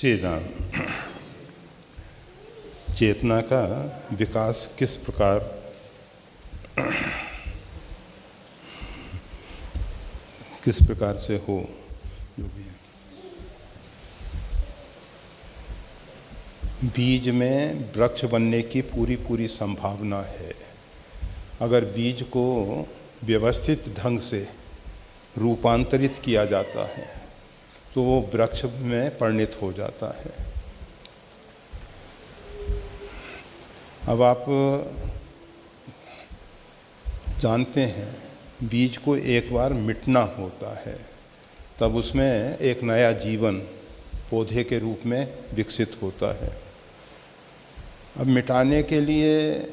श्री राम। चेतना का विकास किस प्रकार से हो, जो भी है। बीज में वृक्ष बनने की पूरी संभावना है। अगर बीज को व्यवस्थित ढंग से रूपांतरित किया जाता है तो वो वृक्ष में परिणत हो जाता है। अब आप जानते हैं बीज को एक बार मिटना होता है, तब उसमें एक नया जीवन पौधे के रूप में विकसित होता है। अब मिटाने के लिए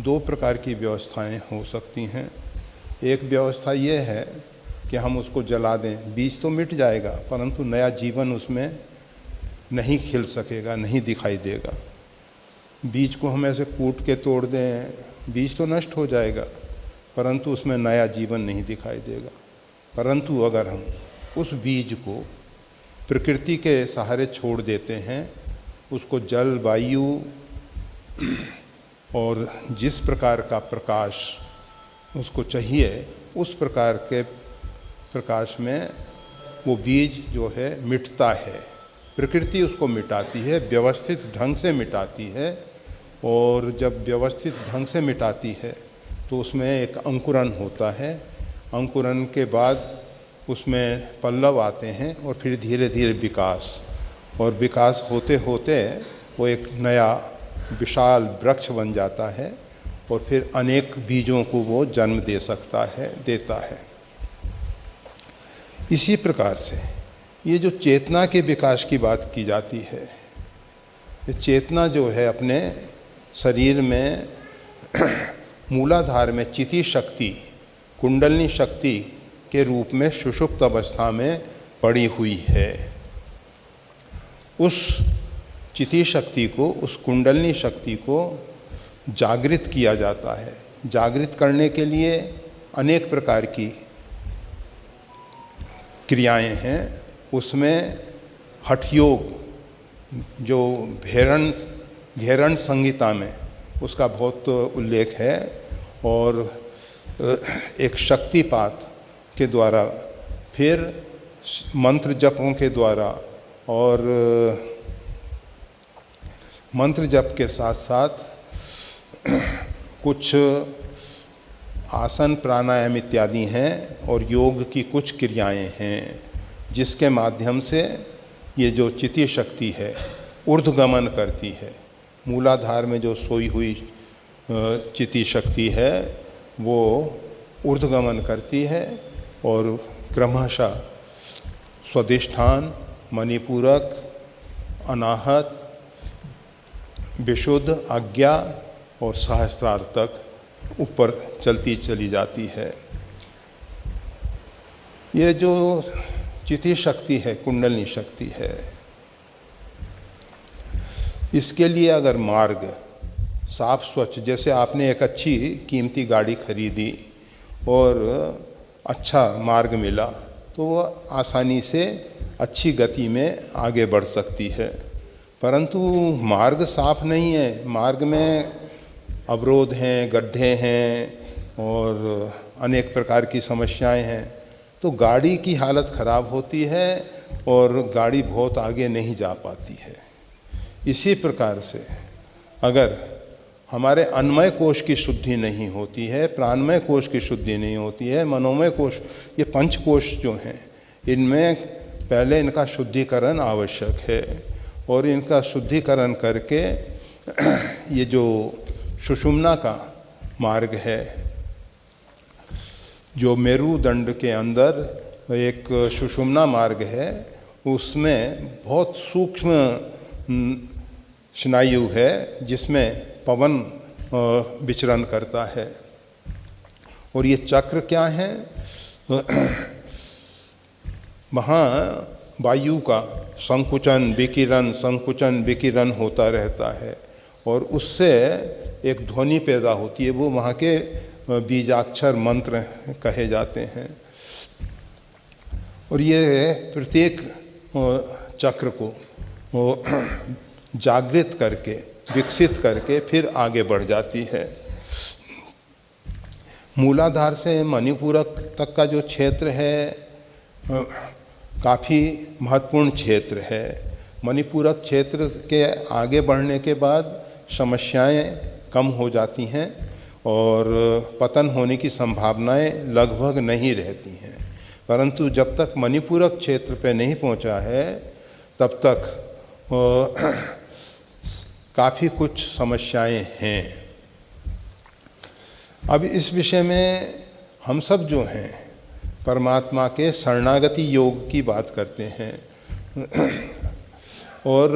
दो प्रकार की व्यवस्थाएं हो सकती हैं। एक व्यवस्था ये है कि हम उसको जला दें, बीज तो मिट जाएगा परंतु नया जीवन उसमें नहीं खिल सकेगा, नहीं दिखाई देगा। बीज को हम ऐसे कूट के तोड़ दें, बीज तो नष्ट हो जाएगा परंतु उसमें नया जीवन नहीं दिखाई देगा। परंतु अगर हम उस बीज को प्रकृति के सहारे छोड़ देते हैं, उसको जल, वायु और जिस प्रकार का प्रकाश उसको चाहिए उस प्रकार के प्रकाश में वो बीज जो है मिटता है। प्रकृति उसको मिटाती है, व्यवस्थित ढंग से मिटाती है। और जब व्यवस्थित ढंग से मिटाती है तो उसमें एक अंकुरन होता है। अंकुरन के बाद उसमें पल्लव आते हैं और फिर धीरे धीरे विकास, और विकास होते होते वो एक नया विशाल वृक्ष बन जाता है और फिर अनेक बीजों को वो जन्म दे सकता है, देता है। इसी प्रकार से ये जो चेतना के विकास की बात की जाती है, ये चेतना जो है अपने शरीर में मूलाधार में चिति शक्ति, कुंडलिनी शक्ति के रूप में सुषुप्त अवस्था में पड़ी हुई है। उस चिति शक्ति को, उस कुंडलिनी शक्ति को जागृत किया जाता है। जागृत करने के लिए अनेक प्रकार की क्रियाएं हैं। उसमें हठ योग जो घेरण संहिता में उसका बहुत उल्लेख है, और एक शक्तिपात के द्वारा, फिर मंत्र जपों के द्वारा, और मंत्र जप के साथ साथ कुछ आसन, प्राणायाम इत्यादि हैं और योग की कुछ क्रियाएं हैं जिसके माध्यम से ये जो चिति शक्ति है ऊर्ध्वगमन करती है। मूलाधार में जो सोई हुई चिति शक्ति है वो ऊर्ध्वगमन करती है और क्रमशः स्वादिष्ठान, मणिपूरक, अनाहत, विशुद्ध, आज्ञा और सहस्त्रार तक ऊपर चलती चली जाती है। ये जो चिति शक्ति है, कुंडलिनी शक्ति है, इसके लिए अगर मार्ग साफ स्वच्छ, जैसे आपने एक अच्छी कीमती गाड़ी खरीदी और अच्छा मार्ग मिला तो वह आसानी से अच्छी गति में आगे बढ़ सकती है। परंतु मार्ग साफ नहीं है, मार्ग में अवरोध हैं, गड्ढे हैं और अनेक प्रकार की समस्याएं हैं, तो गाड़ी की हालत खराब होती है और गाड़ी बहुत आगे नहीं जा पाती है। इसी प्रकार से अगर हमारे अन्नमय कोश की शुद्धि नहीं होती है, प्राणमय कोश की शुद्धि नहीं होती है, मनोमय कोश, ये पंच कोश जो हैं, इनमें पहले इनका शुद्धिकरण आवश्यक है। और इनका शुद्धिकरण करके ये जो सुषुम्ना का मार्ग है, जो मेरुदंड के अंदर एक सुषुम्ना मार्ग है, उसमें बहुत सूक्ष्म स्नायु है जिसमें पवन विचरण करता है। और ये चक्र क्या है, वहाँ वायु का संकुचन विकिरण होता रहता है और उससे एक ध्वनि पैदा होती है। वो वहाँ के बीजाक्षर मंत्र कहे जाते हैं। और ये प्रत्येक चक्र को वो जागृत करके, विकसित करके फिर आगे बढ़ जाती है। मूलाधार से मणिपूरक तक का जो क्षेत्र है काफ़ी महत्वपूर्ण क्षेत्र है। मणिपूरक क्षेत्र के आगे बढ़ने के बाद समस्याएं कम हो जाती हैं और पतन होने की संभावनाएं लगभग नहीं रहती हैं। परंतु जब तक मणिपूरक क्षेत्र पे नहीं पहुंचा है तब तक काफ़ी कुछ समस्याएं हैं। अब इस विषय में हम सब जो हैं परमात्मा के शरणागति योग की बात करते हैं और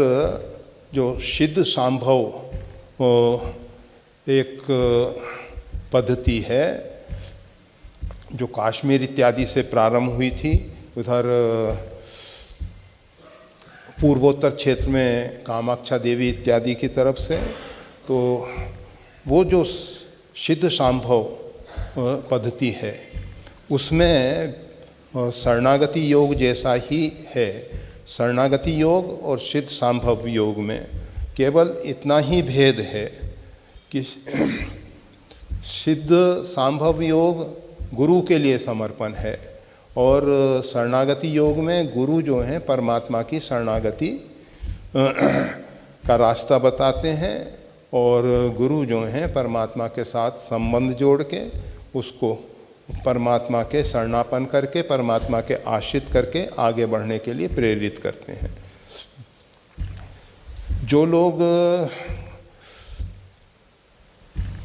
जो सिद्ध सांभव एक पद्धति है जो कश्मीर इत्यादि से प्रारंभ हुई थी, उधर पूर्वोत्तर क्षेत्र में कामाक्षा देवी इत्यादि की तरफ से, तो वो जो सिद्ध सांभव पद्धति है उसमें शरणागति योग जैसा ही है। शरणागति योग और सिद्ध सांभव योग में केवल इतना ही भेद है कि सिद्ध सांभव योग गुरु के लिए समर्पण है और शरणागति योग में गुरु जो हैं परमात्मा की शरणागति का रास्ता बताते हैं और गुरु जो हैं परमात्मा के साथ संबंध जोड़ के उसको परमात्मा के शरणापन करके, परमात्मा के आश्रित करके आगे बढ़ने के लिए प्रेरित करते हैं। जो लोग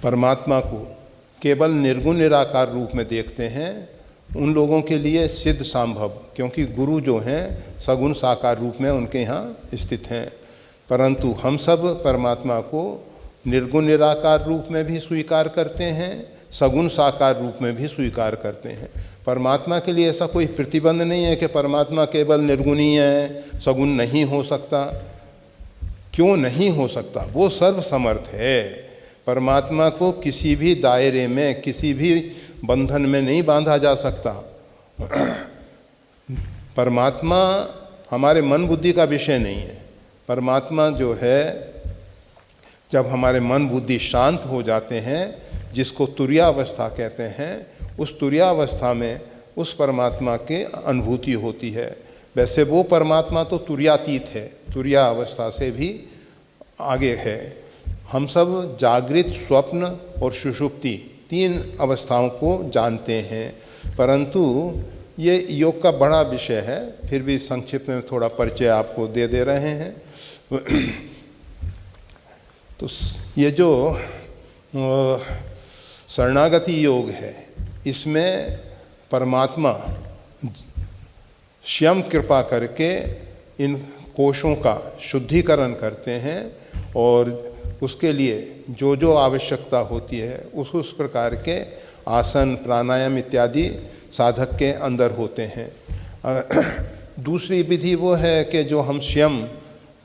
परमात्मा को केवल निर्गुण निराकार रूप में देखते हैं उन लोगों के लिए सिद्ध सांभव, क्योंकि गुरु जो हैं सगुण साकार रूप में उनके यहाँ स्थित हैं। परंतु हम सब परमात्मा को निर्गुण निराकार रूप में भी स्वीकार करते हैं, सगुण साकार रूप में भी स्वीकार करते हैं। परमात्मा के लिए ऐसा कोई प्रतिबंध नहीं है कि परमात्मा केवल निर्गुण ही है, सगुण नहीं हो सकता। क्यों नहीं हो सकता? वो सर्वसमर्थ है। परमात्मा को किसी भी दायरे में, किसी भी बंधन में नहीं बांधा जा सकता। परमात्मा हमारे मन बुद्धि का विषय नहीं है। परमात्मा जो है जब हमारे मन बुद्धि शांत हो जाते हैं, जिसको तुर्यावस्था कहते हैं, उस तुर्यावस्था में उस परमात्मा की अनुभूति होती है। वैसे वो परमात्मा तो तुर्यातीत है, तुर्यावस्था से भी आगे है। हम सब जागृत, स्वप्न और सुषुप्ति तीन अवस्थाओं को जानते हैं, परंतु ये योग का बड़ा विषय है। फिर भी संक्षिप्त में थोड़ा परिचय आपको दे रहे हैं। तो ये जो शरणागति योग है, इसमें परमात्मा स्वयं कृपा करके इन कोशों का शुद्धिकरण करते हैं और उसके लिए जो जो आवश्यकता होती है उस प्रकार के आसन, प्राणायाम इत्यादि साधक के अंदर होते हैं। दूसरी विधि वो है कि जो हम स्वयं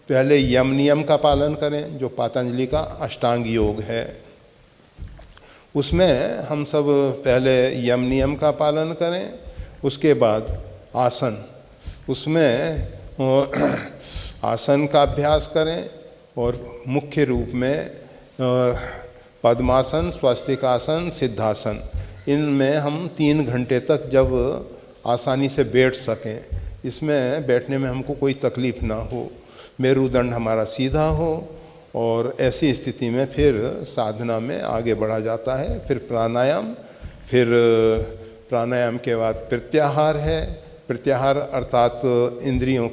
पहले यम नियम का पालन करें, जो पतंजलि का अष्टांग योग है। उसमें हम सब पहले यम नियम का पालन करें, उसके बाद आसन, उसमें आसन का अभ्यास करें और मुख्य रूप में पद्मासन, स्वस्तिकासन, सिद्धासन, इनमें हम 3 घंटे तक जब आसानी से बैठ सकें, इसमें बैठने में हमको कोई तकलीफ़ ना हो, मेरुदंड हमारा सीधा हो, और ऐसी स्थिति में फिर साधना में आगे बढ़ा जाता है। फिर प्राणायाम के बाद प्रत्याहार है। प्रत्याहार अर्थात इंद्रियों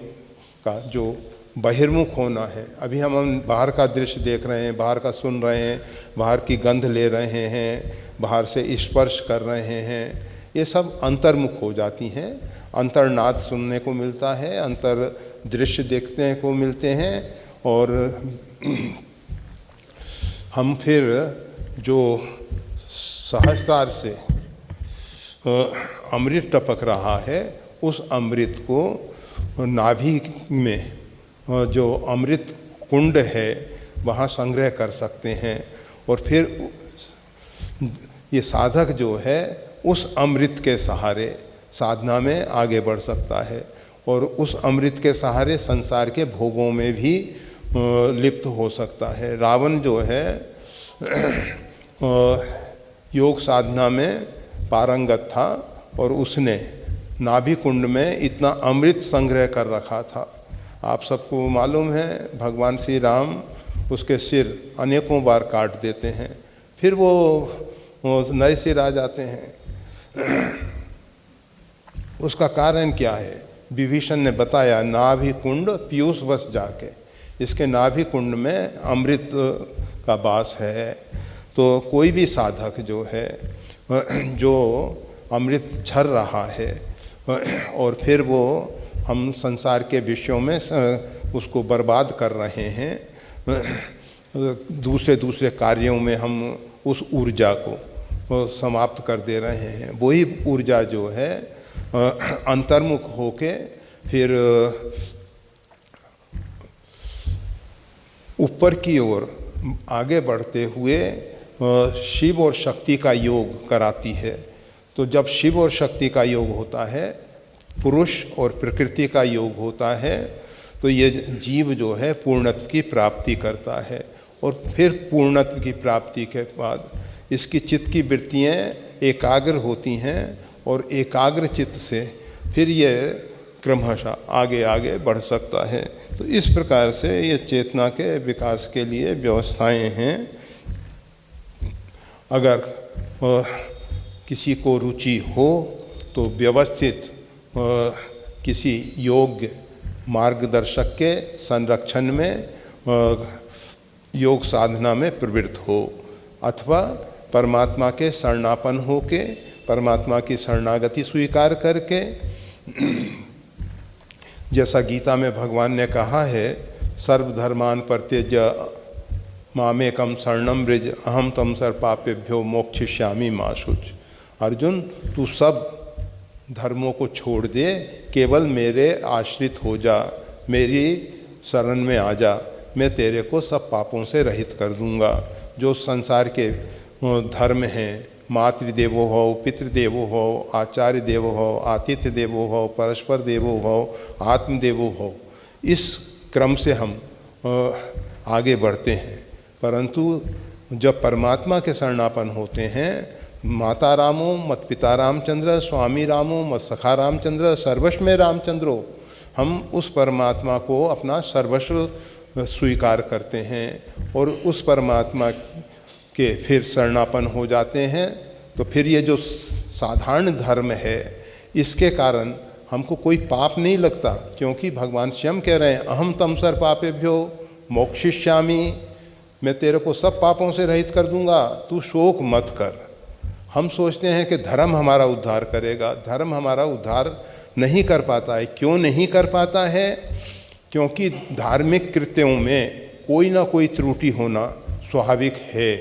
का जो बहिर्मुख होना है। अभी हम बाहर का दृश्य देख रहे हैं, बाहर का सुन रहे हैं, बाहर की गंध ले रहे हैं, बाहर से स्पर्श कर रहे हैं, ये सब अंतर्मुख हो जाती हैं। अंतर्नाद सुनने को मिलता है, अंतर दृश्य देखने को मिलते हैं, और हम फिर जो सहस्त्रार से अमृत टपक रहा है, उस अमृत को नाभि में जो अमृत कुंड है वहाँ संग्रह कर सकते हैं, और फिर ये साधक जो है उस अमृत के सहारे साधना में आगे बढ़ सकता है। और उस अमृत के सहारे संसार के भोगों में भी लिप्त हो सकता है। रावण जो है योग साधना में पारंगत था और उसने नाभि कुंड में इतना अमृत संग्रह कर रखा था। आप सबको मालूम है भगवान श्री राम उसके सिर अनेकों बार काट देते हैं, फिर वो नए सिर आ जाते हैं। उसका कारण क्या है? विभीषण ने बताया, नाभि कुंड पीयूष वश जाके, इसके नाभि कुंड में अमृत का वास है। तो कोई भी साधक जो है जो अमृत झर रहा है और फिर वो हम संसार के विषयों में उसको बर्बाद कर रहे हैं, दूसरे कार्यों में हम उस ऊर्जा को समाप्त कर दे रहे हैं। वही ऊर्जा जो है अंतर्मुख होके फिर ऊपर की ओर आगे बढ़ते हुए शिव और शक्ति का योग कराती है। तो जब शिव और शक्ति का योग होता है, पुरुष और प्रकृति का योग होता है, तो ये जीव जो है पूर्णत्व की प्राप्ति करता है। और फिर पूर्णत्व की प्राप्ति के बाद इसकी चित्त की वृत्तियाँ एकाग्र होती हैं और एकाग्र चित्त से फिर ये क्रमशः आगे आगे बढ़ सकता है। तो इस प्रकार से ये चेतना के विकास के लिए व्यवस्थाएं हैं। अगर किसी को रुचि हो तो व्यवस्थित किसी योग्य मार्गदर्शक के संरक्षण में योग साधना में प्रवृत्त हो, अथवा परमात्मा के शरणापन होके परमात्मा की शरणागति स्वीकार करके, जैसा गीता में भगवान ने कहा है, सर्वधर्मान परित्यज्य मामेकम शरणम व्रज अहम तम सर्वपापेभ्यो मोक्षयिष्यामि मा शुच। अर्जुन, तू सब धर्मों को छोड़ दे, केवल मेरे आश्रित हो जा, मेरी शरण में आ जा, मैं तेरे को सब पापों से रहित कर दूंगा। जो संसार के धर्म हैं, मातृदेवो हो, पितृदेवो हो, आचार्य देवो हो, आतिथ्य देवो हो, परस्पर देवो हो, आत्मदेवो हो, इस क्रम से हम आगे बढ़ते हैं। परंतु जब परमात्मा के शरणापन होते हैं, माता रामो मत पिता रामचंद्र, स्वामी रामो मत सखा रामचंद्र, सर्वस्व में रामचंद्रो, हम उस परमात्मा को अपना सर्वस्व स्वीकार करते हैं और उस परमात्मा के फिर शरणापन हो जाते हैं। तो फिर ये जो साधारण धर्म है, इसके कारण हमको कोई पाप नहीं लगता, क्योंकि भगवान स्वयं कह रहे हैं, अहम तम सर्व पापेभ्यो मोक्षयिष्यामि, मैं तेरे को सब पापों से रहित कर दूंगा, तू शोक मत कर। हम सोचते हैं कि धर्म हमारा उद्धार करेगा, धर्म हमारा उद्धार नहीं कर पाता है। क्यों नहीं कर पाता है? क्योंकि धार्मिक कृत्यों में कोई ना कोई त्रुटि होना स्वाभाविक है।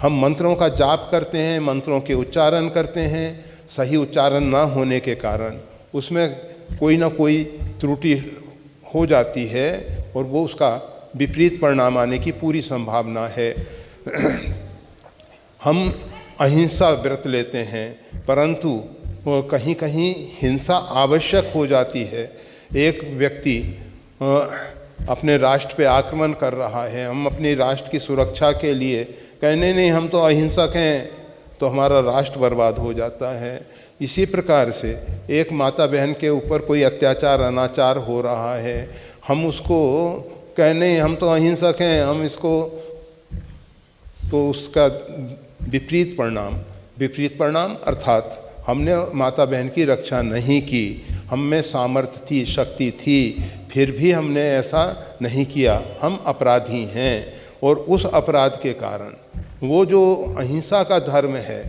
हम मंत्रों का जाप करते हैं, मंत्रों के उच्चारण करते हैं, सही उच्चारण ना होने के कारण उसमें कोई ना कोई त्रुटि हो जाती है और वो उसका विपरीत परिणाम आने की पूरी संभावना है। हम अहिंसा व्रत लेते हैं, परंतु कहीं कहीं हिंसा आवश्यक हो जाती है। एक व्यक्ति अपने राष्ट्र पे आक्रमण कर रहा है, हम अपनी राष्ट्र की सुरक्षा के लिए कहने नहीं हम तो अहिंसक हैं, तो हमारा राष्ट्र बर्बाद हो जाता है। इसी प्रकार से एक माता बहन के ऊपर कोई अत्याचार अनाचार हो रहा है, हम उसको कहने हम तो अहिंसक हैं, हम इसको, तो उसका विपरीत परिणाम अर्थात हमने माता बहन की रक्षा नहीं की, हम में सामर्थ्य थी, शक्ति थी, फिर भी हमने ऐसा नहीं किया, हम अपराधी हैं। और उस अपराध के कारण वो जो अहिंसा का धर्म है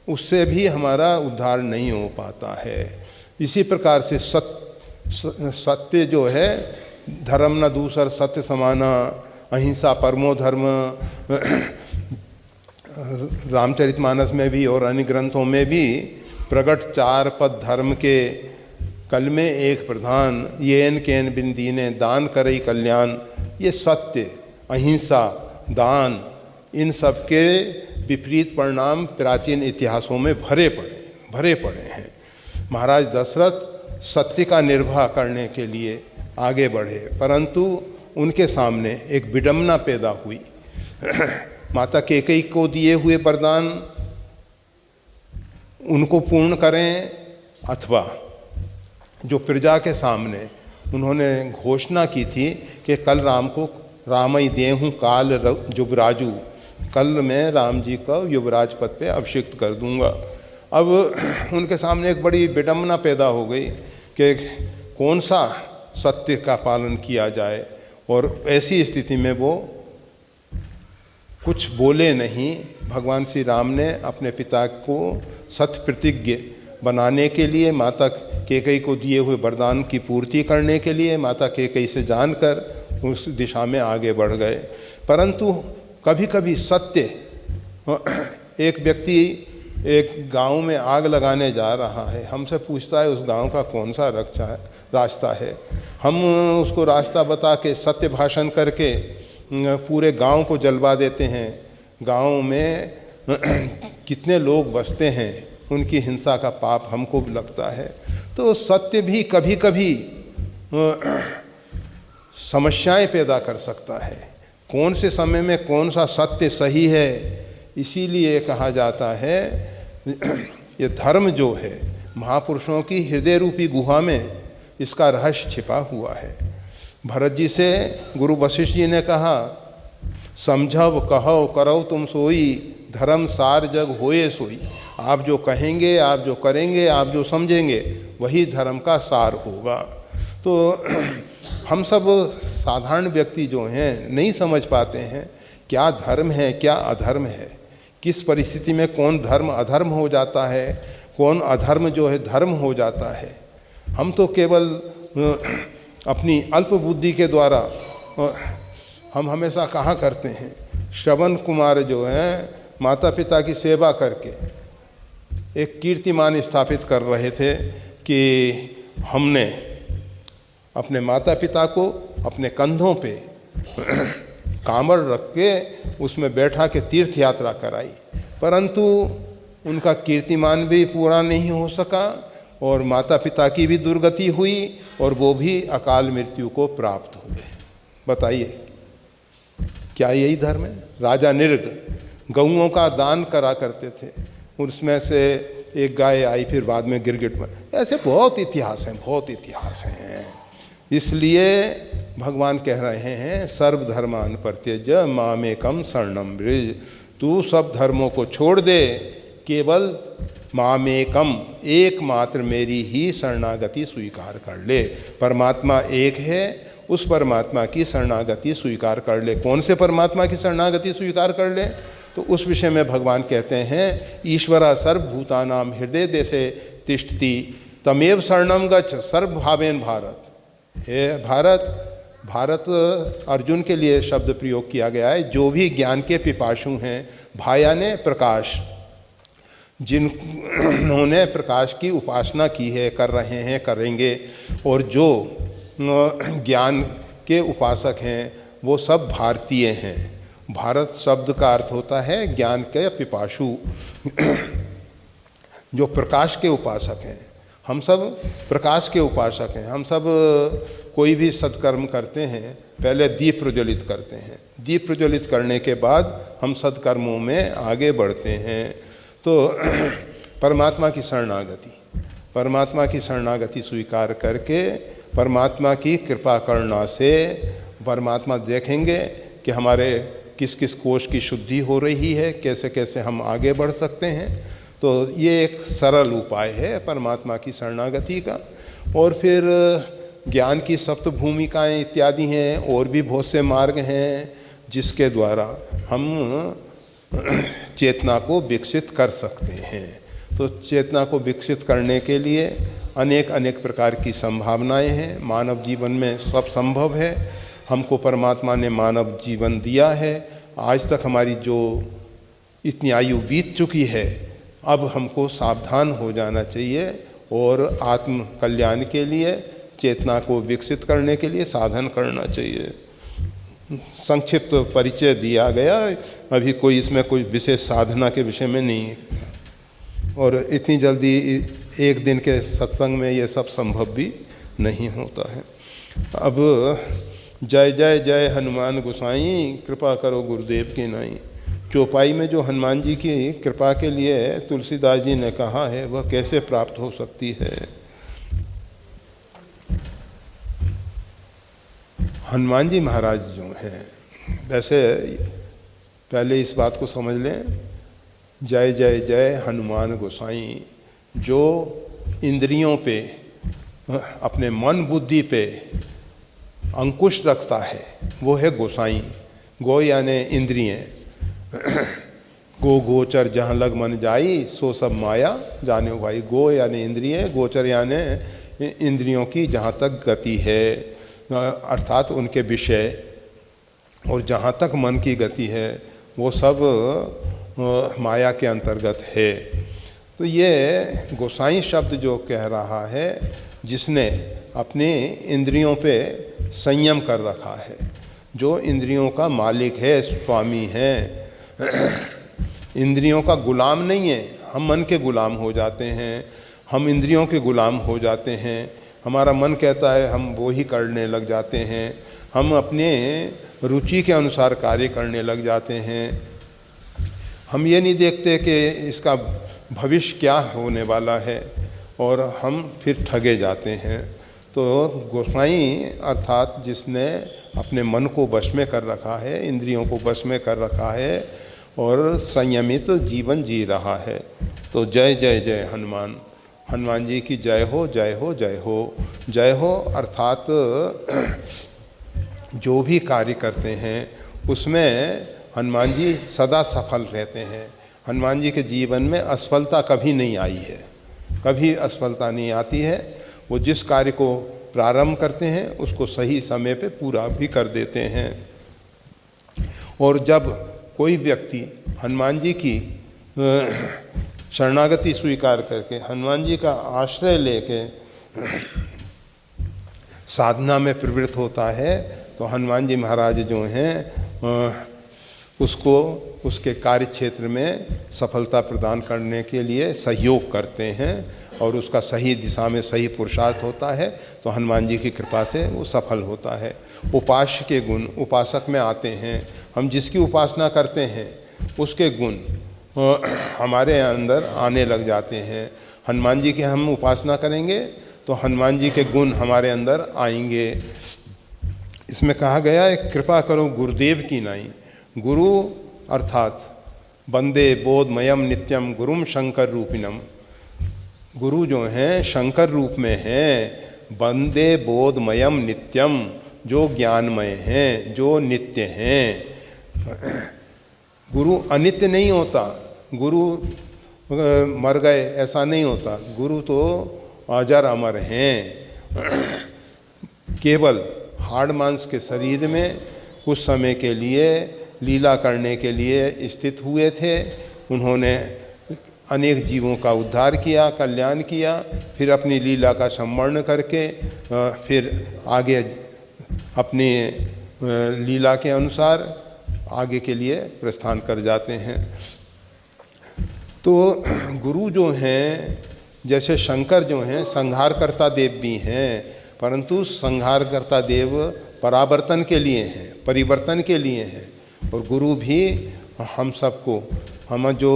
उससे भी हमारा उद्धार नहीं हो पाता है। इसी प्रकार से सत्य जो है, धर्म न दूसर सत्य समाना, अहिंसा परमो धर्म, रामचरितमानस में भी और अन्य ग्रंथों में भी प्रगट चार पद धर्म के कल में एक प्रधान, येन केन बिन दीने दान करई कल्याण। ये सत्य, अहिंसा, दान, इन सब के विपरीत परिणाम प्राचीन इतिहासों में भरे पड़े हैं। महाराज दशरथ सत्य का निर्वाह करने के लिए आगे बढ़े, परंतु उनके सामने एक विडंबना पैदा हुई। माता कैकेयी को दिए हुए वरदान उनको पूर्ण करें, अथवा जो प्रजा के सामने उन्होंने घोषणा की थी कि कल राम को रामई देहूँ काल युवराजू, कल मैं राम जी को युवराज पद पे अभिषिक्त कर दूंगा। अब उनके सामने एक बड़ी विडंबना पैदा हो गई कि कौन सा सत्य का पालन किया जाए, और ऐसी स्थिति में वो कुछ बोले नहीं। भगवान श्री राम ने अपने पिता को सत्य प्रतिज्ञ बनाने के लिए, माता कैकेयी को दिए हुए वरदान की पूर्ति करने के लिए माता कैकेयी से जानकर उस दिशा में आगे बढ़ गए। परंतु कभी कभी सत्य, एक व्यक्ति एक गांव में आग लगाने जा रहा है, हमसे पूछता है उस गांव का कौन सा रास्ता है। हम उसको रास्ता बता के सत्य भाषण करके पूरे गांव को जलवा देते हैं। गांव में कितने लोग बसते हैं, उनकी हिंसा का पाप हमको लगता है। तो सत्य भी कभी कभी समस्याएं पैदा कर सकता है। कौन से समय में कौन सा सत्य सही है, इसीलिए कहा जाता है ये धर्म जो है महापुरुषों की हृदय रूपी गुहा में इसका रहस्य छिपा हुआ है। भरत जी से गुरु वशिष्ठ जी ने कहा, समझव कहो करो तुम सोई, धर्म सार जग होए सोई। आप जो कहेंगे, आप जो करेंगे, आप जो समझेंगे, वही धर्म का सार होगा। तो हम सब साधारण व्यक्ति जो हैं नहीं समझ पाते हैं क्या धर्म है, क्या अधर्म है, किस परिस्थिति में कौन धर्म अधर्म हो जाता है, कौन अधर्म जो है धर्म हो जाता है। हम तो केवल अपनी अल्प बुद्धि के द्वारा हम हमेशा कहा करते हैं। श्रवण कुमार जो हैं माता पिता की सेवा करके एक कीर्तिमान स्थापित कर रहे थे कि हमने अपने माता पिता को अपने कंधों पे कांवड़ रख के उसमें बैठा के तीर्थ यात्रा कराई, परंतु उनका कीर्तिमान भी पूरा नहीं हो सका और माता पिता की भी दुर्गति हुई और वो भी अकाल मृत्यु को प्राप्त हो गए। बताइए क्या यही धर्म है? राजा निर्ग गऊओं का दान करा करते थे, उसमें से एक गाय आई, फिर बाद में गिरगिट बन। ऐसे बहुत इतिहास हैं, बहुत इतिहास हैं। इसलिए भगवान कह रहे हैं सर्वधर्मान परित्यज मामेकम शरणम व्रज। तू सब धर्मों को छोड़ दे, केवल मामेकम एकमात्र मेरी ही शरणागति स्वीकार कर ले। परमात्मा एक है, उस परमात्मा की शरणागति स्वीकार कर ले। कौन से परमात्मा की शरणागति स्वीकार कर ले? तो उस विषय में भगवान कहते हैं ईश्वरा सर्वभूतानाम हृदय देशे तिष्ठति तमेव शरणम गच्छ सर्वभावेन भारत। हे भारत, भारत अर्जुन के लिए शब्द प्रयोग किया गया है। जो भी ज्ञान के पिपासु हैं, भाया ने प्रकाश, जिन्होंने प्रकाश की उपासना की है, कर रहे हैं, करेंगे, और जो ज्ञान के उपासक हैं वो सब भारतीय हैं। भारत शब्द का अर्थ होता है ज्ञान के पिपासु, जो प्रकाश के उपासक हैं। हम सब प्रकाश के उपासक हैं। हम सब कोई भी सत्कर्म करते हैं, पहले दीप प्रज्वलित करते हैं, दीप प्रज्वलित करने के बाद हम सत्कर्मों में आगे बढ़ते हैं। तो परमात्मा की शरणागति, परमात्मा की शरणागति स्वीकार करके परमात्मा की कृपा करना से परमात्मा देखेंगे कि हमारे किस किस कोष की शुद्धि हो रही है, कैसे कैसे हम आगे बढ़ सकते हैं। तो ये एक सरल उपाय है परमात्मा की शरणागति का। और फिर ज्ञान की सप्त भूमिकाएँ इत्यादि हैं, और भी बहुत से मार्ग हैं जिसके द्वारा हम चेतना को विकसित कर सकते हैं। तो चेतना को विकसित करने के लिए अनेक अनेक प्रकार की संभावनाएं हैं। मानव जीवन में सब संभव है। हमको परमात्मा ने मानव जीवन दिया है। आज तक हमारी जो इतनी आयु बीत चुकी है, अब हमको सावधान हो जाना चाहिए और आत्म कल्याण के लिए, चेतना को विकसित करने के लिए साधन करना चाहिए। संक्षिप्त परिचय दिया गया, अभी कोई इसमें कोई विशेष साधना के विषय में नहीं है। और इतनी जल्दी एक दिन के सत्संग में ये सब संभव भी नहीं होता है। अब जय जय जय हनुमान गोसाई, कृपा करो गुरुदेव की नाई। चौपाई में जो हनुमान जी की कृपा के लिए तुलसीदास जी ने कहा है वह कैसे प्राप्त हो सकती है। हनुमान जी महाराज जो हैं, वैसे पहले इस बात को समझ लें, जय जय जय हनुमान गोसाई, जो इंद्रियों पे, अपने मन बुद्धि पे अंकुश रखता है वो है गोसाई। गो यानी इंद्रियें, गो गोचर जहाँ लग मन जाई, सो सब माया जाने भाई। गो यानी इंद्रियें, गोचर यानी इंद्रियों की जहाँ तक गति है, अर्थात उनके विषय, और जहाँ तक मन की गति है वो सब माया के अंतर्गत है। तो ये गोसाई शब्द जो कह रहा है, जिसने अपने इंद्रियों पे संयम कर रखा है, जो इंद्रियों का मालिक है, स्वामी है, इंद्रियों का गुलाम नहीं है। हम मन के गुलाम हो जाते हैं, हम इंद्रियों के गुलाम हो जाते हैं, हमारा मन कहता है हम वो ही करने लग जाते हैं, हम अपने रुचि के अनुसार कार्य करने लग जाते हैं। हम ये नहीं देखते कि इसका भविष्य क्या होने वाला है, और हम फिर ठगे जाते हैं। तो गोसाई अर्थात जिसने अपने मन को वश में कर रखा है, इंद्रियों को वश में कर रखा है और संयमित जीवन जी रहा है। तो जय जय जय हनुमान, हनुमान जी की जय हो, जय हो, जय हो। जय हो अर्थात जो भी कार्य करते हैं उसमें हनुमान जी सदा सफल रहते हैं। हनुमान जी के जीवन में असफलता कभी नहीं आई है, कभी असफलता नहीं आती है। वो जिस कार्य को प्रारंभ करते हैं उसको सही समय पे पूरा भी कर देते हैं। और जब कोई व्यक्ति हनुमान जी की शरणागति स्वीकार करके, हनुमान जी का आश्रय लेके साधना में प्रवृत्त होता है, तो हनुमान जी महाराज जो हैं उसको उसके कार्य क्षेत्र में सफलता प्रदान करने के लिए सहयोग करते हैं, और उसका सही दिशा में सही पुरुषार्थ होता है, तो हनुमान जी की कृपा से वो सफल होता है। उपास्य के गुण उपासक में आते हैं। हम जिसकी उपासना करते हैं उसके गुण हमारे अंदर आने लग जाते हैं। हनुमान जी की हम उपासना करेंगे तो हनुमान जी के गुण हमारे अंदर आएंगे। इसमें कहा गया है कृपा करो गुरुदेव की नाई। गुरु अर्थात वंदे बोधमयम नित्यम गुरुम शंकर रूपिणम। गुरु जो हैं शंकर रूप में हैं, वंदे बोधमयम नित्यम, जो ज्ञानमय हैं, जो नित्य हैं। गुरु अनित्य नहीं होता, गुरु मर गए ऐसा नहीं होता। गुरु तो अजर अमर हैं। केवल हाड़ मांस के शरीर में कुछ समय के लिए लीला करने के लिए स्थित हुए थे। उन्होंने अनेक जीवों का उद्धार किया, कल्याण किया, फिर अपनी लीला का संवर्ण करके फिर आगे अपनी लीला के अनुसार आगे के लिए प्रस्थान कर जाते हैं। तो गुरु जो हैं, जैसे शंकर जो हैं संहारकर्ता देव भी हैं, परंतु संहारकर्ता देव परावर्तन के लिए हैं, परिवर्तन के लिए हैं। और गुरु भी हम सबको, हम जो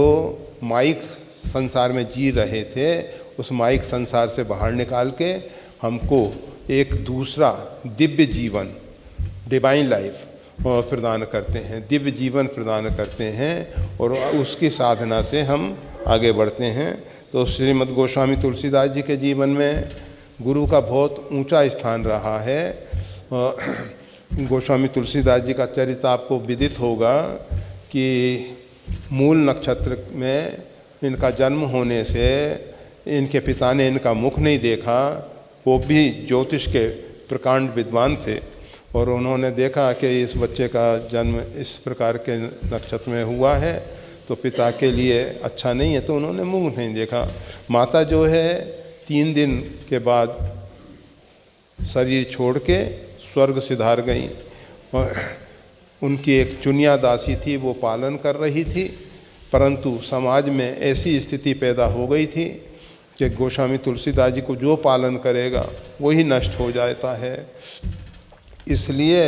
माइक संसार में जी रहे थे उस माइक संसार से बाहर निकाल के हमको एक दूसरा दिव्य जीवन, डिवाइन लाइफ प्रदान करते हैं, दिव्य जीवन प्रदान करते हैं, और उसकी साधना से हम आगे बढ़ते हैं। तो श्रीमद् गोस्वामी तुलसीदास जी के जीवन में गुरु का बहुत ऊंचा स्थान रहा है। गोस्वामी तुलसीदास जी का चरित्र आपको विदित होगा कि मूल नक्षत्र में इनका जन्म होने से इनके पिता ने इनका मुख नहीं देखा। वो भी ज्योतिष के प्रकांड विद्वान थे, और उन्होंने देखा कि इस बच्चे का जन्म इस प्रकार के नक्षत्र में हुआ है तो पिता के लिए अच्छा नहीं है, तो उन्होंने मुंह नहीं देखा। माता जो है 3 दिन के बाद शरीर छोड़ के स्वर्ग सिधार गई। उनकी एक चुनिया दासी थी, वो पालन कर रही थी, परंतु समाज में ऐसी स्थिति पैदा हो गई थी कि गोस्वामी तुलसीदास जी को जो पालन करेगा वही नष्ट हो जाता है, इसलिए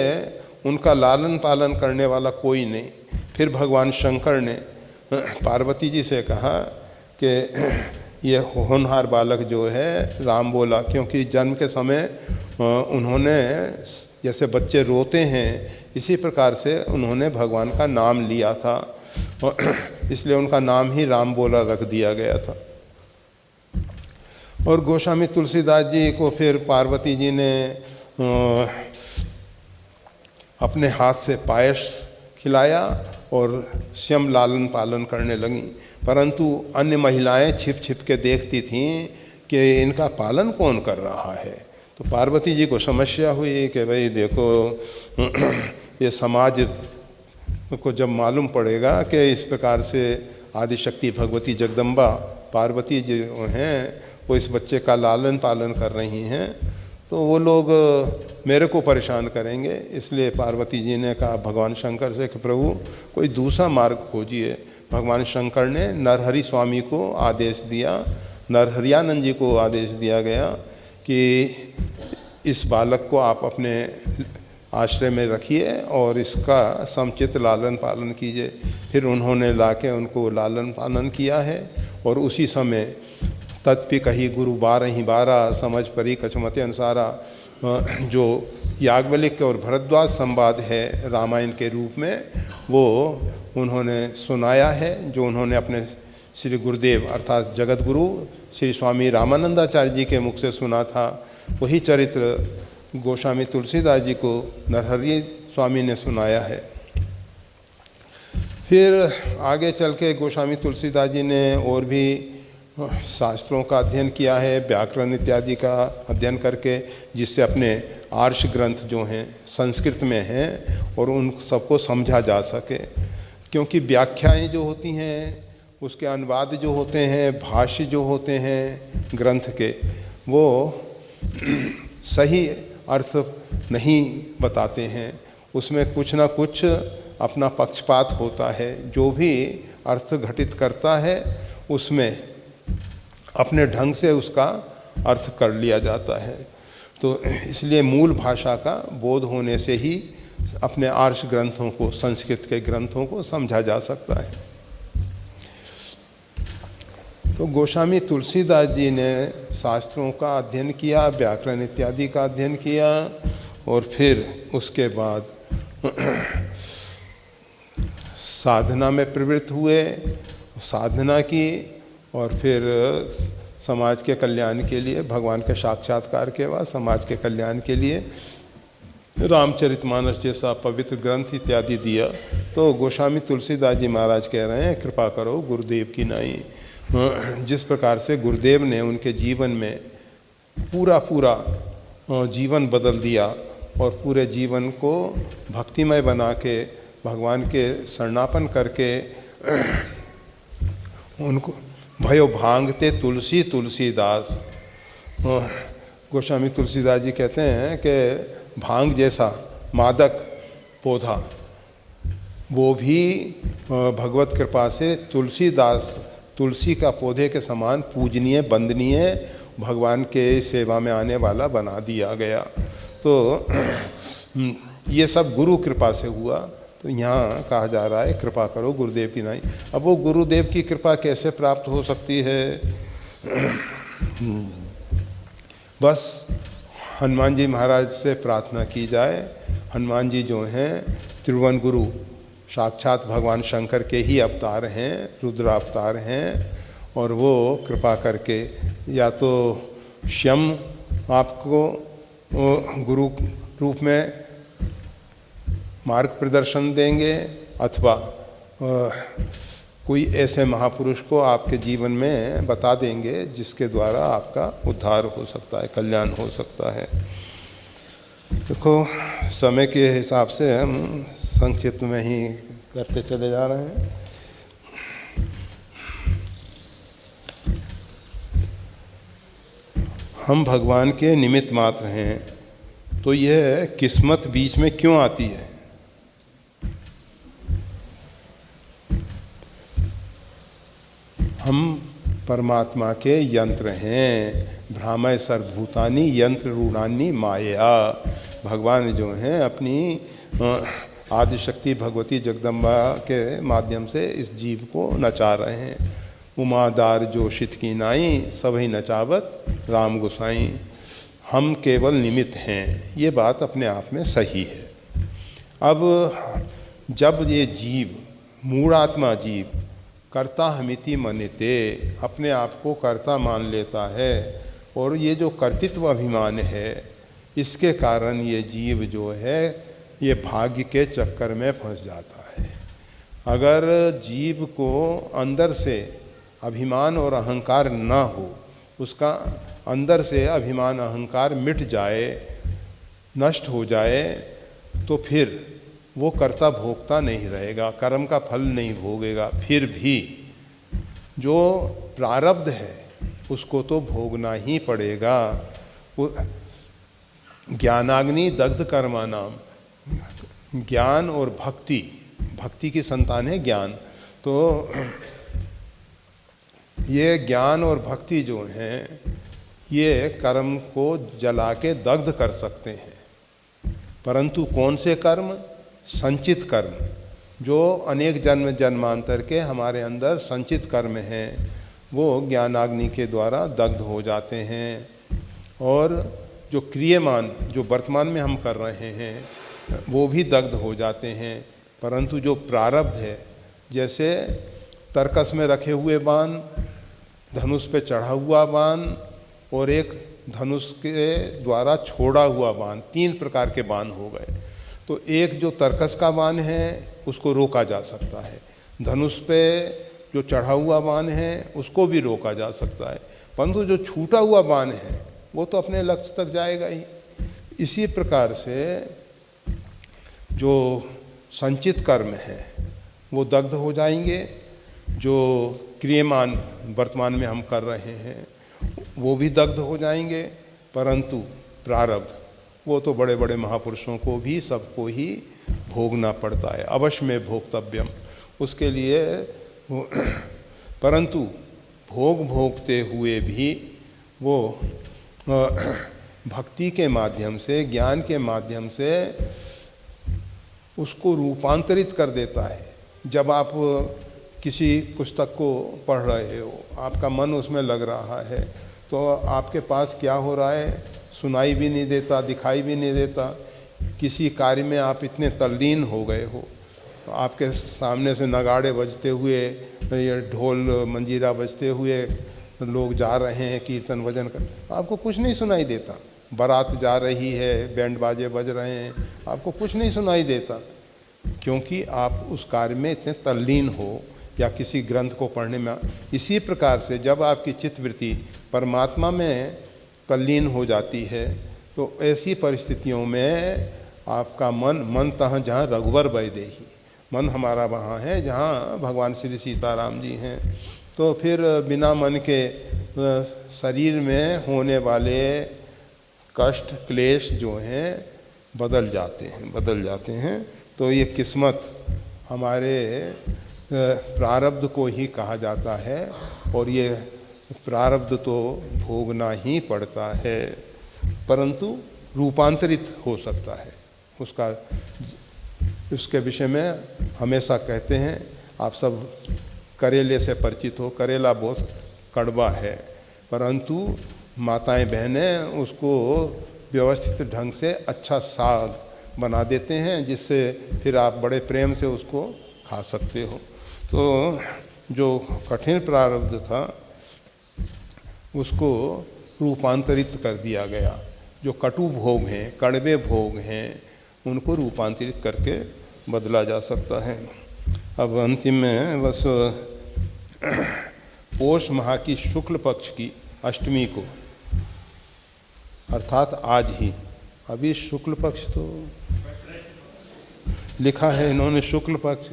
उनका लालन पालन करने वाला कोई नहीं। फिर भगवान शंकर ने पार्वती जी से कहा कि ये होनहार बालक जो है राम बोला, क्योंकि जन्म के समय उन्होंने जैसे बच्चे रोते हैं इसी प्रकार से उन्होंने भगवान का नाम लिया था, इसलिए उनका नाम ही राम बोला रख दिया गया था। और गोस्वामी तुलसीदास जी को फिर पार्वती जी ने अपने हाथ से पायस खिलाया और स्वयं लालन पालन करने लगी, परंतु अन्य महिलाएं छिप छिप के देखती थीं कि इनका पालन कौन कर रहा है। तो पार्वती जी को समस्या हुई कि भाई देखो ये समाज को जब मालूम पड़ेगा कि इस प्रकार से आदिशक्ति भगवती जगदम्बा पार्वती जो हैं वो इस बच्चे का लालन पालन कर रही हैं, तो वो लोग मेरे को परेशान करेंगे। इसलिए पार्वती जी ने कहा भगवान शंकर से कि प्रभु कोई दूसरा मार्ग खोजिए। भगवान शंकर ने नरहरि स्वामी को आदेश दिया, नरहरियानंद जी को आदेश दिया गया कि इस बालक को आप अपने आश्रय में रखिए और इसका समुचित लालन पालन कीजिए। फिर उन्होंने लाके उनको लालन पालन किया है। और उसी समय तत्पि कही गुरु 12 समझ परी कछमते अनुसारा, जो याज्ञवल्क्य और भरद्वाज संवाद है रामायण के रूप में, वो उन्होंने सुनाया है, जो उन्होंने अपने श्री गुरुदेव अर्थात जगत गुरु श्री स्वामी रामानंदाचार्य जी के मुख से सुना था। वही चरित्र गोस्वामी तुलसीदास जी को नरहरि स्वामी ने सुनाया है। फिर आगे चल के गोस्वामी तुलसीदास जी ने और भी शास्त्रों का अध्ययन किया है, व्याकरण इत्यादि का अध्ययन करके, जिससे अपने आर्ष ग्रंथ जो हैं संस्कृत में हैं और उन सबको समझा जा सके। क्योंकि व्याख्याएं जो होती हैं, उसके अनुवाद जो होते हैं, भाष्य जो होते हैं ग्रंथ के, वो सही अर्थ नहीं बताते हैं। उसमें कुछ ना कुछ अपना पक्षपात होता है। जो भी अर्थ घटित करता है उसमें अपने ढंग से उसका अर्थ कर लिया जाता है। तो इसलिए मूल भाषा का बोध होने से ही अपने आर्ष ग्रंथों को, संस्कृत के ग्रंथों को समझा जा सकता है। तो गोस्वामी तुलसीदास जी ने शास्त्रों का अध्ययन किया, व्याकरण इत्यादि का अध्ययन किया और फिर उसके बाद साधना में प्रवृत्त हुए, साधना की और फिर समाज के कल्याण के लिए, भगवान के साक्षात्कार के बाद समाज के कल्याण के लिए रामचरितमानस जैसा पवित्र ग्रंथ इत्यादि दिया। तो गोस्वामी तुलसीदास जी महाराज कह रहे हैं कृपा करो गुरुदेव की नाई। जिस प्रकार से गुरुदेव ने उनके जीवन में पूरा जीवन बदल दिया और पूरे जीवन को भक्तिमय बना के भगवान के शरणापन करके उनको भयो भांगते तुलसी तुलसीदास। गोस्वामी तुलसीदास जी कहते हैं कि भांग जैसा मादक पौधा वो भी भगवत कृपा से तुलसीदास, तुलसी का पौधे के समान पूजनीय, वंदनीय, भगवान के सेवा में आने वाला बना दिया गया। तो ये सब गुरु कृपा से हुआ। तो यहाँ कहा जा रहा है कृपा करो गुरुदेव की नाई। अब वो गुरुदेव की कृपा कैसे प्राप्त हो सकती है? बस हनुमान जी महाराज से प्रार्थना की जाए। हनुमान जी जो हैं त्रिभुवन गुरु, साक्षात भगवान शंकर के ही अवतार हैं, रुद्र अवतार हैं, और वो कृपा करके या तो स्वयं आपको गुरु रूप में मार्ग प्रदर्शन देंगे अथवा कोई ऐसे महापुरुष को आपके जीवन में बता देंगे जिसके द्वारा आपका उद्धार हो सकता है, कल्याण हो सकता है। देखो समय के हिसाब से हम संक्षिप्त में ही करते चले जा रहे हैं। हम भगवान के निमित्त मात्र हैं, तो यह किस्मत बीच में क्यों आती है? हम परमात्मा के यंत्र हैं। भ्रामय सर्वभूतानि यंत्र रूढ़ानी माया। भगवान जो हैं अपनी आदिशक्ति भगवती जगदम्बा के माध्यम से इस जीव को नचा रहे हैं। उमादार जोशित की नाई सभी नचावत राम गोसाई। हम केवल निमित्त हैं, ये बात अपने आप में सही है। अब जब ये जीव मूढ़ात्मा जीव कर्ता हमिति मन्यते अपने आप को कर्ता मान लेता है, और ये जो कर्तृत्व अभिमान है इसके कारण ये जीव जो है ये भाग्य के चक्कर में फंस जाता है। अगर जीव को अंदर से अभिमान और अहंकार ना हो, उसका अंदर से अभिमान अहंकार मिट जाए, नष्ट हो जाए, तो फिर वो कर्ता भोगता नहीं रहेगा, कर्म का फल नहीं भोगेगा। फिर भी जो प्रारब्ध है उसको तो भोगना ही पड़ेगा। ज्ञानाग्नि दग्ध कर्मा नाम, ज्ञान और भक्ति, भक्ति की संतान है ज्ञान, तो ये ज्ञान और भक्ति जो हैं ये कर्म को जला के दग्ध कर सकते हैं। परंतु कौन से कर्म? संचित कर्म, जो अनेक जन्म जन्मांतर के हमारे अंदर संचित कर्म हैं, वो ज्ञानाग्नि के द्वारा दग्ध हो जाते हैं। और जो क्रियमान, जो वर्तमान में हम कर रहे हैं, वो भी दग्ध हो जाते हैं। परंतु जो प्रारब्ध है, जैसे तरकस में रखे हुए बाण, धनुष पे चढ़ा हुआ बाण और एक धनुष के द्वारा छोड़ा हुआ बाण, 3 प्रकार के बाण हो गए। तो एक जो तरकस का बाण है उसको रोका जा सकता है, धनुष पे जो चढ़ा हुआ बाण है उसको भी रोका जा सकता है, परंतु जो छूटा हुआ बाण है वो तो अपने लक्ष्य तक जाएगा ही। इसी प्रकार से जो संचित कर्म है वो दग्ध हो जाएंगे, जो क्रियमान वर्तमान में हम कर रहे हैं वो भी दग्ध हो जाएंगे। परंतु प्रारब्ध वो तो बड़े बड़े महापुरुषों को भी, सबको ही भोगना पड़ता है, अवश्य में भोक्तव्यम उसके लिए। परंतु भोगते हुए भी वो भक्ति के माध्यम से, ज्ञान के माध्यम से उसको रूपांतरित कर देता है। जब आप किसी पुस्तक को पढ़ रहे हो, आपका मन उसमें लग रहा है, तो आपके पास क्या हो रहा है सुनाई भी नहीं देता, दिखाई भी नहीं देता। किसी कार्य में आप इतने तल्लीन हो गए हो, आपके सामने से नगाड़े बजते हुए, ये ढोल मंजीरा बजते हुए लोग जा रहे हैं कीर्तन भजन कर, आपको कुछ नहीं सुनाई देता। बारात जा रही है, बैंड बाजे बज रहे हैं, आपको कुछ नहीं सुनाई देता, क्योंकि आप उस कार्य में इतने तल्लीन हो या किसी ग्रंथ को पढ़ने में। इसी प्रकार से जब आपकी चित्तवृत्ति परमात्मा में तल्लीन हो जाती है, तो ऐसी परिस्थितियों में आपका मन तहाँ जहाँ रघुवर वैदेही, मन हमारा वहाँ है जहाँ भगवान श्री सीताराम जी हैं। तो फिर बिना मन के शरीर में होने वाले कष्ट क्लेश जो हैं बदल जाते हैं। तो ये किस्मत हमारे प्रारब्ध को ही कहा जाता है, और ये प्रारब्ध तो भोगना ही पड़ता है, परंतु रूपांतरित हो सकता है उसका। उसके विषय में हमेशा कहते हैं, आप सब करेले से परिचित हो, करेला बहुत कड़वा है, परंतु माताएं बहनें उसको व्यवस्थित ढंग से अच्छा साग बना देते हैं, जिससे फिर आप बड़े प्रेम से उसको खा सकते हो। तो जो कठिन प्रारब्ध था उसको रूपांतरित कर दिया गया। जो कटु भोग हैं, कड़वे भोग हैं, उनको रूपांतरित करके बदला जा सकता है। अब अंतिम में बस पौष माह की शुक्ल पक्ष की अष्टमी को, अर्थात आज ही, अभी शुक्ल पक्ष तो लिखा है इन्होंने, शुक्ल पक्ष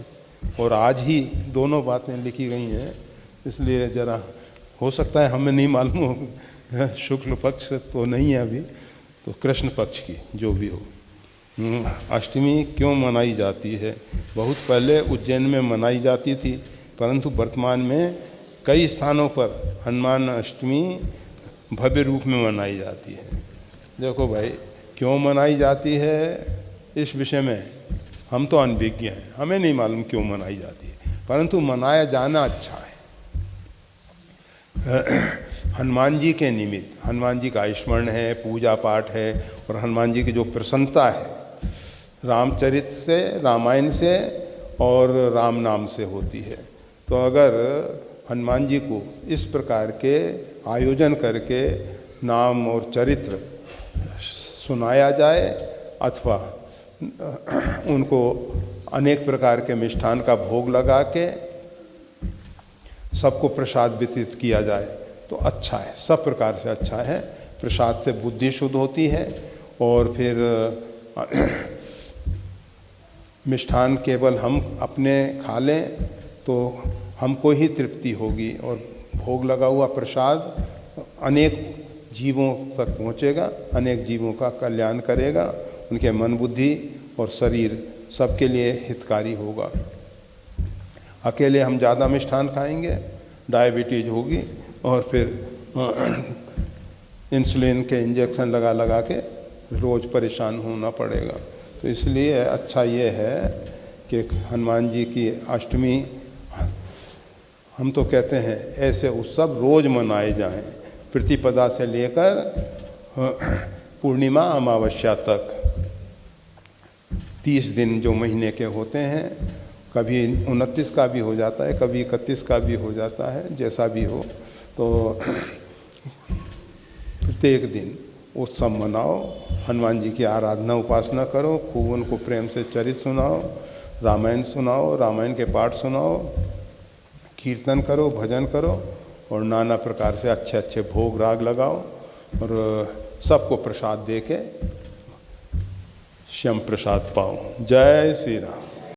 और आज ही दोनों बातें लिखी गई हैं, इसलिए ज़रा हो सकता है हमें नहीं मालूम हो, शुक्ल पक्ष तो नहीं है अभी, तो कृष्ण पक्ष की जो भी हो। अष्टमी क्यों मनाई जाती है? बहुत पहले उज्जैन में मनाई जाती थी, परंतु वर्तमान में कई स्थानों पर हनुमान अष्टमी भव्य रूप में मनाई जाती है। देखो भाई, क्यों मनाई जाती है इस विषय में हम तो अनभिज्ञ हैं, हमें नहीं मालूम क्यों मनाई जाती है, परंतु मनाया जाना अच्छा है। हनुमान जी के निमित्त, हनुमान जी का स्मरण है, पूजा पाठ है, और हनुमान जी की जो प्रसन्नता है रामचरित से, रामायण से और राम नाम से होती है। तो अगर हनुमान जी को इस प्रकार के आयोजन करके नाम और चरित्र सुनाया जाए अथवा उनको अनेक प्रकार के मिष्ठान का भोग लगा के सबको प्रसाद वितरित किया जाए तो अच्छा है, सब प्रकार से अच्छा है। प्रसाद से बुद्धि शुद्ध होती है और फिर मिष्ठान केवल हम अपने खा लें तो हमको ही तृप्ति होगी, और भोग लगा हुआ प्रसाद अनेक जीवों तक पहुँचेगा, अनेक जीवों का कल्याण करेगा, उनके मन बुद्धि और शरीर सबके लिए हितकारी होगा। अकेले हम ज़्यादा मिष्ठान खाएंगे, डायबिटीज होगी और फिर इंसुलिन के इंजेक्शन लगा लगा के रोज़ परेशान होना पड़ेगा। तो इसलिए अच्छा ये है कि हनुमान जी की अष्टमी, हम तो कहते हैं ऐसे उत्सव रोज़ मनाए जाएं, प्रतिपदा से लेकर पूर्णिमा अमावस्या तक 30 दिन जो महीने के होते हैं, कभी 29 का भी हो जाता है, कभी 31 का भी हो जाता है, जैसा भी हो। तो प्रत्येक दिन उत्सव मनाओ, हनुमान जी की आराधना उपासना करो, खूब उनको प्रेम से चरित्र सुनाओ, रामायण सुनाओ, रामायण के पाठ सुनाओ, कीर्तन करो, भजन करो और नाना प्रकार से अच्छे अच्छे भोग राग लगाओ और सबको प्रसाद दे के श्याम प्रसाद पाओ। जय श्री राम।